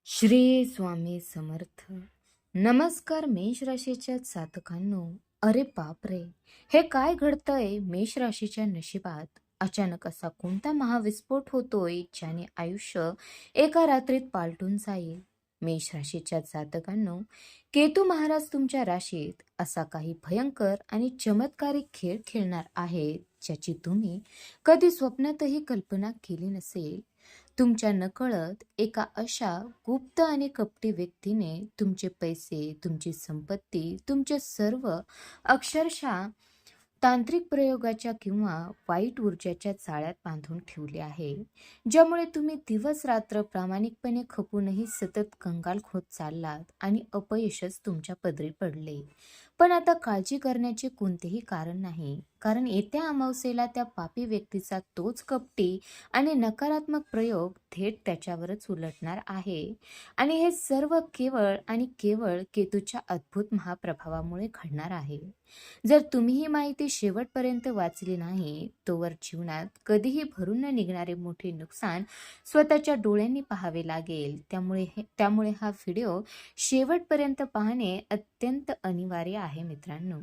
श्री स्वामी समर्थ. नमस्कार मेष राशीच्या जातकांनो. अरे बापरे, हे काय घडतंय मेष राशीच्या नशिबात? अचानक असा कोणता महाविस्फोट होतोय ज्याने आयुष्य एका रात्रीत पालटून जाईल? मेष राशीच्या जातकांनो, केतू महाराज तुमच्या राशीत असा काही भयंकर आणि चमत्कारिक खेळ खेळणार आहेत ज्याची तुम्ही कधी स्वप्नातही कल्पना केली नसेल. तुमच्या नकळत एका अशा गुप्त आणि कपटी व्यक्तीने तुमचे पैसे, तुमची संपत्ती, तुमचे सर्व अक्षरशः तांत्रिक प्रयोगाच्या किंवा वाईट ऊर्जेच्या जाळ्यात बांधून ठेवले आहे, ज्यामुळे तुम्ही दिवस रात्र प्रामाणिकपणे खपूनही सतत कंगाल होत चाललात आणि अपयशच तुमच्या पदरी पडले. पण आता काळजी करण्याचे कोणतेही कारण नाही, कारण येत्या अमावस्येला त्या पापी व्यक्तीचा तोच कपटी आणि नकारात्मक प्रयोग थेट त्याच्यावरच उलटणार आहे. आणि हे सर्व केवळ आणि केवळ केतूच्या अद्भुत महाप्रभावामुळे घडणार आहे. जर तुम्ही ही माहिती शेवटपर्यंत वाचली नाही, तोवर जीवनात कधीही भरून न निघणारे मोठे नुकसान स्वतःच्या डोळ्यांनी पाहावे लागेल. त्यामुळे हा व्हिडिओ शेवटपर्यंत पाहणे अत्यंत अनिवार्य आहे मित्रांनो.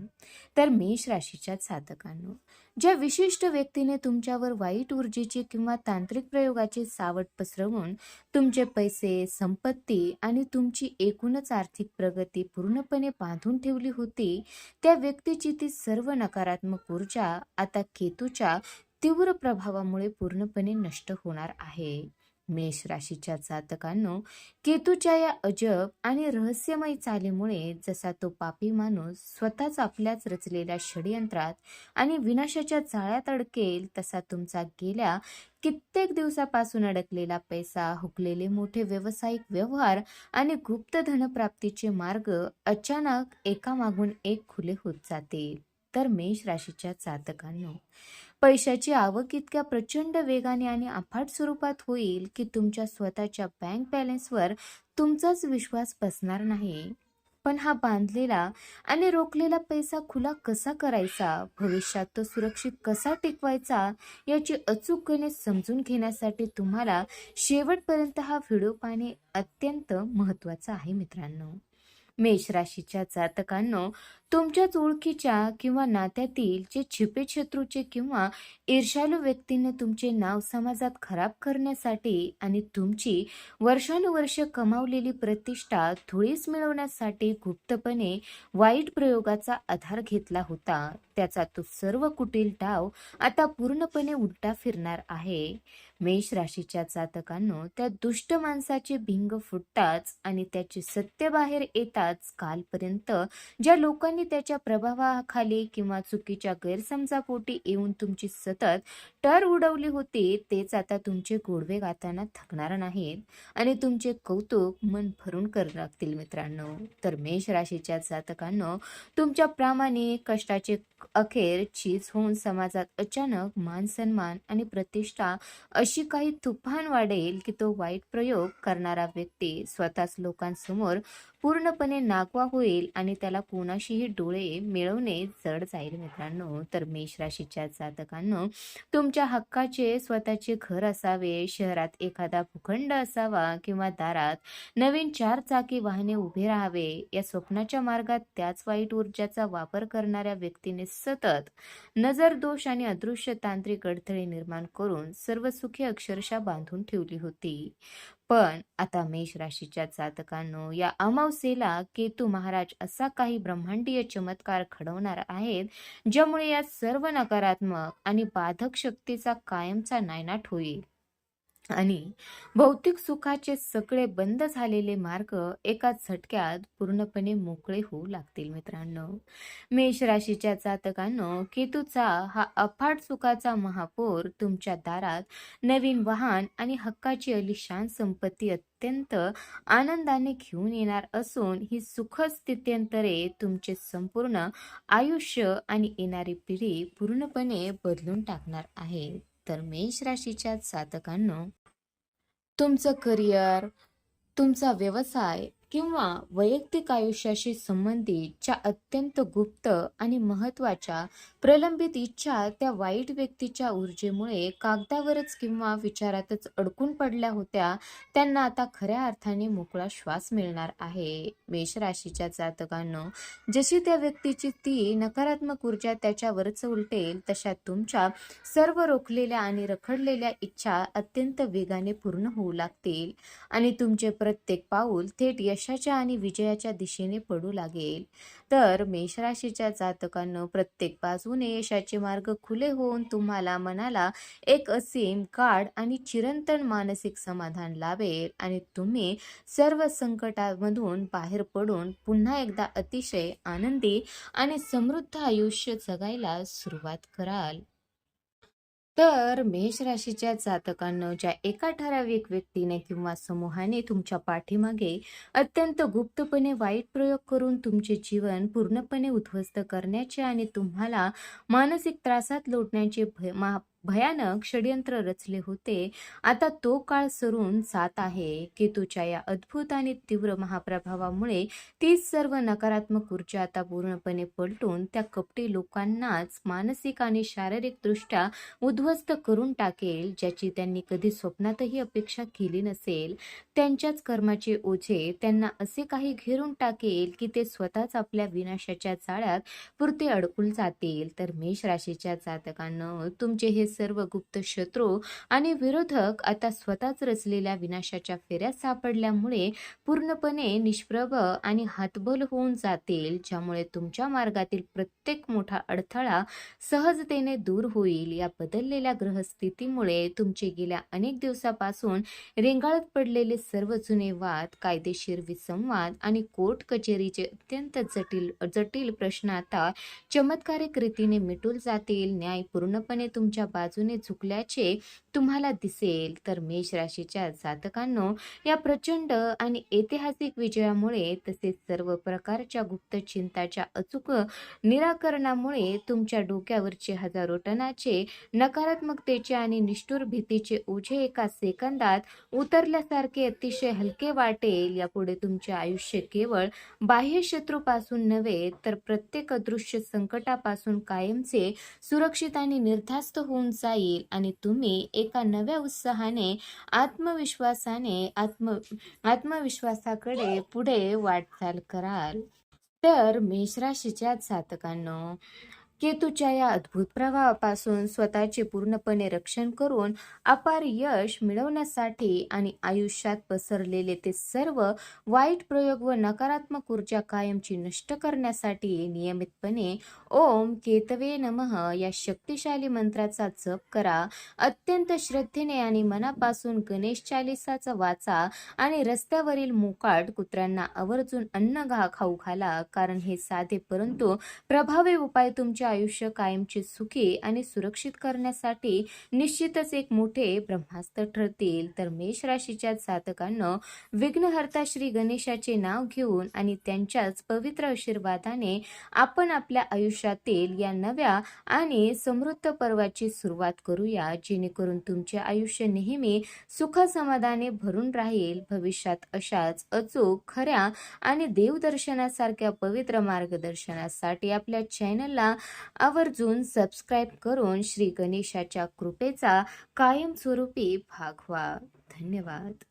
तर मेष राशीच्या जातकांनो, ज्या विशिष्ट व्यक्तीने तुमच्यावर वाईट ऊर्जेचे किंवा तांत्रिक प्रयोगाचे सावट पसरवून तुमचे पैसे, संपत्ती आणि तुमची एकूणच आर्थिक प्रगती पूर्णपणे बांधून ठेवली होती, त्या व्यक्तीची ती सर्व नकारात्मक ऊर्जा आता केतूच्या तीव्र प्रभावामुळे पूर्णपणे नष्ट होणार आहे. मेष राशीच्या जातकांनो, केतूच्या या अजब आणि रहस्यमय चालीमुळे जसा तो पापी माणूस स्वतःच आपल्याच रचलेल्या षडयंत्रात आणि विनाशाच्या जाळ्यात अडकेल, तसा तुमचा गेल्या कित्येक दिवसापासून अडकलेला पैसा, हुकलेले मोठे व्यावसायिक व्यवहार आणि गुप्त धनप्राप्तीचे मार्ग अचानक एकामागून एक खुले होत जातील. तर मेष राशीच्या जातकांनो, पैशाची आवक इतक्या प्रचंड वेगाने आणि अफाट स्वरूपात होईल की तुमच्या स्वतःच्या बँक बॅलन्सवर तुमचाच विश्वास बसणार नाही. पण हा बांधलेला आणि रोखलेला पैसा खुला कसा करायचा, भविष्यात तो सुरक्षित कसा टिकवायचा, याची अचूक गणित समजून घेण्यासाठी तुम्हाला शेवटपर्यंत हा व्हिडिओ पाहणे अत्यंत महत्त्वाचं आहे मित्रांनो. मेष राशीच्या जातकांनो, तुमच्याच ओळखीच्या किंवा नात्यातील जे छिपे शत्रूचे किंवा ईर्ष्याळू व्यक्तीने तुमचे नाव समाजात खराब करण्यासाठी आणि तुमची वर्षानुवर्ष कमावलेली प्रतिष्ठा धुळीस मिळवण्यासाठी गुप्तपणे वाईट प्रयोगाचा आधार घेतला होता, त्याचा तो सर्व कुटील डाव आता पूर्णपणे उलटा फिरणार आहे. मेष राशीच्या जातकांनो, त्या दुष्ट माणसाचे भिंग फुटताच आणि त्याचे सत्य बाहेर येताच कालपर्यंत ज्या लोकांनी त्याच्या प्रभावाखाली किंवा चुकीच्या गैरसमजापोटी येऊन तुमची सतत टर उडवली होती, तेच आता तुमचे गोडवे गाताना थकणार नाहीत आणि तुमचे कौतुक मन भरून करू लागतील मित्रांनो. तर मेष राशीच्या जातकांनो, तुमच्या प्रामाणिक कष्टाचे अखेर चीज होऊन समाजात अचानक मान सन्मान आणि प्रतिष्ठा अशी काही तुफान वाढेल की तो वाईट प्रयोग करणारा व्यक्ती स्वतःच लोकांसमोर पूर्णपणे नागवा होईल आणि त्याला कोणाशीही डोळे मिळवणे जड जाईल मित्रांनो. तर मेष राशीच्या जातकांनो, तुमच्या हक्काचे स्वतःचे घर असावे, शहरात एखादा भूखंड असावा किंवा दारात नवीन 4 चाकी वाहने उभे राहावे, या स्वप्नाच्या मार्गात त्याच वाईट ऊर्जाचा वापर करणाऱ्या व्यक्तीने सतत नजर दोष आणि अदृश्य तांत्रिक अडथळे निर्माण करून सर्व सुखे अक्षरशः बांधून ठेवली होती. पण आता मेष राशीच्या जातकांनो, या अमावस्येला केतू महाराज असा काही ब्रह्मांडीय चमत्कार घडवणार आहेत, ज्यामुळे या सर्व नकारात्मक आणि बाधक शक्तीचा कायमचा नायनाट होईल आणि भौतिक सुखाचे सगळे बंद झालेले मार्ग एका झटक्यात पूर्णपणे मोकळे होऊ लागतील मित्रांनो. मेष राशीच्या जातकांनो, केतूचा हा अफाट सुखाचा महापौर तुमच्या दारात नवीन वाहन आणि हक्काची अलिशान संपत्ती अत्यंत आनंदाने घेऊन येणार असून ही सुखद स्थित्यंतरे तुमचे संपूर्ण आयुष्य आणि येणारी पिढी पूर्णपणे बदलून टाकणार आहे. तर मेष राशीच्या जातकांनो, तुमचं करिअर, तुमचा व्यवसाय किंवा वैयक्तिक आयुष्याशी संबंधित अत्यंत गुप्त आणि महत्त्वाच्या प्रलंबित इच्छा त्या वाईट व्यक्तीच्या ऊर्जेमुळे कागदावरच किंवा विचारातच अडकून पडल्या होत्या, त्यांना आता खऱ्या अर्थाने मोकळा श्वास मिळणार आहे. मेष राशीच्या जातकांनो, जशी त्या व्यक्तीची ती नकारात्मक ऊर्जा त्याच्यावरच उलटेल, तशा तुमच्या सर्व रोखलेल्या आणि रखडलेल्या इच्छा अत्यंत वेगाने पूर्ण होऊ लागतील आणि तुमचे प्रत्येक पाऊल थेट यशाच्या आणि विजयाच्या दिशेने पडू लागेल. तर मेष राशीच्या जातकांनो, प्रत्येक बाजूने यशाचे मार्ग खुले होऊन तुम्हाला मनाला एक असीम, गाढ आणि चिरंतन मानसिक समाधान लाभेल आणि तुम्ही सर्व संकटामधून बाहेर पडून पुन्हा एकदा अतिशय आनंदी आणि समृद्ध आयुष्य जगायला सुरुवात कराल. तर मेष राशीच्या जातकांनो, ज्या एका ठराविक व्यक्तीने किंवा समूहाने तुमच्या पाठीमागे अत्यंत गुप्तपणे वाईट प्रयोग करून तुमचे जीवन पूर्णपणे उद्ध्वस्त करण्याचे आणि तुम्हाला मानसिक त्रासात लोटण्याचे भयानक षड्यंत्र रचले होते, आता तो काळ सरून जात आहे. केतूच्या या अद्भुत आणि तीव्र महाप्रभावामुळे तीच सर्व नकारात्मक ऊर्जा आता पूर्णपणे पलटून त्या कपटी लोकांनाच मानसिक आणि शारीरिक दृष्ट्या उद्ध्वस्त करून टाकेल, ज्याची त्यांनी कधी स्वप्नातही अपेक्षा केली नसेल. त्यांच्याच कर्माचे ओझे त्यांना असे काही घेरून टाकेल की ते स्वतःच आपल्या विनाशाच्या जाळ्यात पुरते अडकून जातील. तर मेष राशीच्या जातकांनो, तुमचे हे सर्व गुप्त शत्रू आणि विरोधक आता स्वतःच रचलेल्या विनाशाच्या फेऱ्यात सापडल्यामुळे पूर्णपणे निष्प्रभ आणि हतबल होऊन जातील, ज्यामुळे तुमच्या मार्गातील प्रत्येक मोठा अडथळा सहजतेने दूर होईल. या बदललेल्या ग्रहस्थितीमुळे तुमचे गेल्या अनेक दिवसापासून रेंगाळत पडलेले सर्व जुने वाद, कायदेशीर विसंवाद आणि कोर्ट कचेरीचे अत्यंत जटिल जटिल प्रश्न आता चमत्कारिक रीतीने मिटून जातील. न्याय पूर्णपणे तुमच्या बाजूने झुकल्याचे तुम्हाला दिसेल. तर मेष राशीच्या जातकांनो, या प्रचंड आणि ऐतिहासिक विजयामुळे तसेच सर्व प्रकारच्या गुप्त चिंताच्या अचूक निराकरणामुळे तुमच्या डोक्यावरचे हजारो टनाचे नकारात्मकतेचे आणि निष्ठुर भीतीचे ओझे एका सेकंदात उतरल्यासारखे अतिशय हलके वाटेल. यापुढे तुमचे आयुष्य केवळ बाह्य शत्रूपासून नव्हे, तर प्रत्येक अदृश्य संकटापासून कायमचे सुरक्षित आणि निर्धास्त होऊन जाईल आणि तुम्ही एका नव्या उत्साहाने, आत्मविश्वासाकडे पुढे वाटचाल कराल. तर मेष राशीच्या जातकांनो, केतूच्या या अद्भुत प्रभावापासून स्वतःचे पूर्णपणे रक्षण करून अपार यश मिळवण्यासाठी आणि आयुष्यात पसरलेले ते सर्व वाईट प्रयोग व नकारात्मक ऊर्जा कायमची नष्ट करण्यासाठी नियमितपणे ओम केतवे नमः या शक्तिशाली मंत्राचा जप करा. अत्यंत श्रद्धेने आणि मनापासून गणेश चालिसाचा वाचा आणि रस्त्यावरील मोकाट कुत्र्यांना आवर्जून खाऊ घाला, कारण हे साधे परंतु प्रभावी उपाय तुमचे आयुष्य कायमचे सुखी आणि सुरक्षित करण्यासाठी निश्चितच एक मोठे ब्रह्मास्त्र ठरतील. तर मेष राशीच्या जातकांनो, विघ्नहर्ता श्री गणेशाचे नाव घेऊन आणि त्यांच्याच पवित्र आशीर्वादाने आपण आपल्या आयुष्यातील या नव्या आणि समृद्ध पर्वाची सुरुवात करूया, जेणेकरून तुमचे आयुष्य नेहमी सुख समाधाने भरून राहील. भविष्यात अशाच अचूक, खऱ्या आणि देवदर्शनासारख्या पवित्र मार्गदर्शनासाठी आपल्या चॅनलला आवर्जून सबस्क्राईब करून श्री गणेशाच्या कृपेचा कायमस्वरूपी भाग व्हा. धन्यवाद.